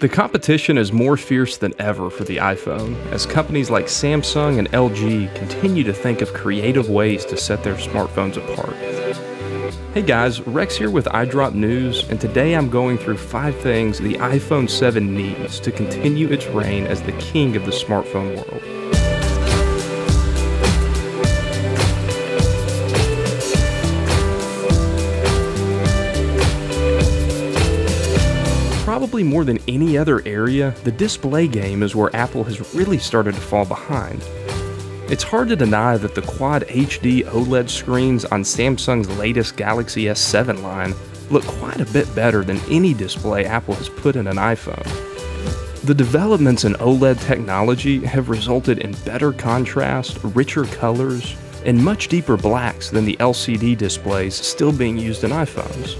The competition is more fierce than ever for the iPhone, as companies like Samsung and LG continue to think of creative ways to set their smartphones apart. Hey guys, Rex here with iDrop News, and today I'm going through 5 things the iPhone 7 needs to continue its reign as the king of the smartphone world. Probably more than any other area, the display game is where Apple has really started to fall behind. It's hard to deny that the Quad HD OLED screens on Samsung's latest Galaxy S7 line look quite a bit better than any display Apple has put in an iPhone. The developments in OLED technology have resulted in better contrast, richer colors, and much deeper blacks than the LCD displays still being used in iPhones.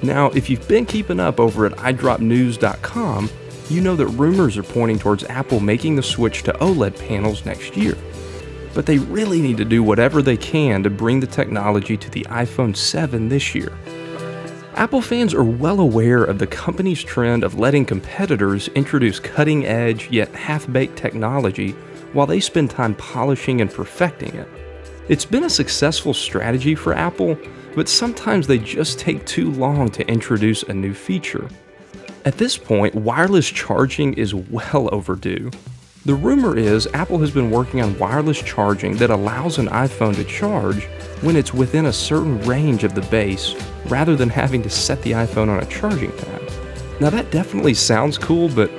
Now, if you've been keeping up over at iDropNews.com, you know that rumors are pointing towards Apple making the switch to OLED panels next year. But they really need to do whatever they can to bring the technology to the iPhone 7 this year. Apple fans are well aware of the company's trend of letting competitors introduce cutting-edge yet half-baked technology while they spend time polishing and perfecting it. It's been a successful strategy for Apple, but sometimes they just take too long to introduce a new feature. At this point, wireless charging is well overdue. The rumor is Apple has been working on wireless charging that allows an iPhone to charge when it's within a certain range of the base, rather than having to set the iPhone on a charging pad. Now that definitely sounds cool, but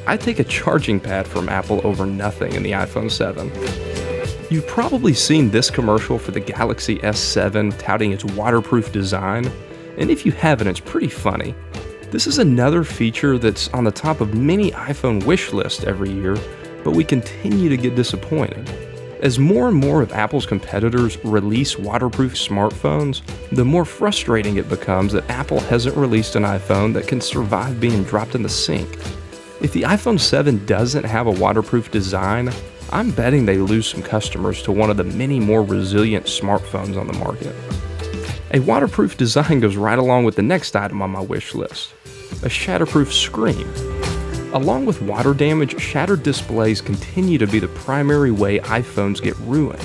I take a charging pad from Apple over nothing in the iPhone 7. You've probably seen this commercial for the Galaxy S7 touting its waterproof design, and if you haven't, it's pretty funny. This is another feature that's on the top of many iPhone wish lists every year, but we continue to get disappointed. As more and more of Apple's competitors release waterproof smartphones, the more frustrating it becomes that Apple hasn't released an iPhone that can survive being dropped in the sink. If the iPhone 7 doesn't have a waterproof design, I'm betting they lose some customers to one of the many more resilient smartphones on the market. A waterproof design goes right along with the next item on my wish list, a shatterproof screen. Along with water damage, shattered displays continue to be the primary way iPhones get ruined.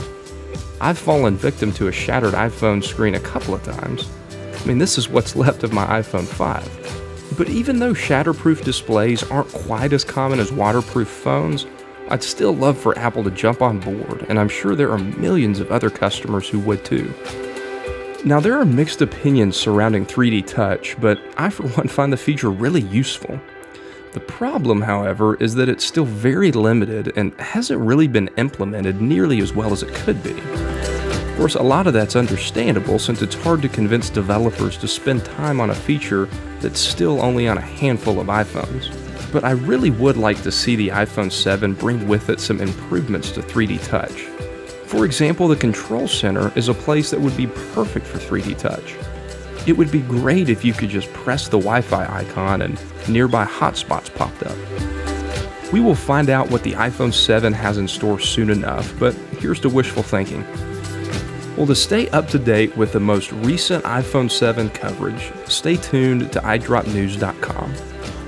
I've fallen victim to a shattered iPhone screen a couple of times. I mean, this is what's left of my iPhone 5. But even though shatterproof displays aren't quite as common as waterproof phones, I'd still love for Apple to jump on board, and I'm sure there are millions of other customers who would too. Now, there are mixed opinions surrounding 3D Touch, but I for one find the feature really useful. The problem, however, is that it's still very limited and hasn't really been implemented nearly as well as it could be. Of course, a lot of that's understandable since it's hard to convince developers to spend time on a feature that's still only on a handful of iPhones. But I really would like to see the iPhone 7 bring with it some improvements to 3D Touch. For example, the Control Center is a place that would be perfect for 3D Touch. It would be great if you could just press the Wi-Fi icon and nearby hotspots popped up. We will find out what the iPhone 7 has in store soon enough, but here's to wishful thinking. Well, to stay up to date with the most recent iPhone 7 coverage, stay tuned to iDropNews.com.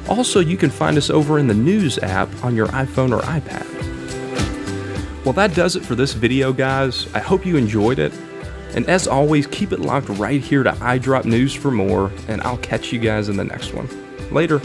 Also, you can find us over in the News app on your iPhone or iPad. Well, that does it for this video, guys. I hope you enjoyed it. And as always, keep it locked right here to iDrop News for more, and I'll catch you guys in the next one. Later.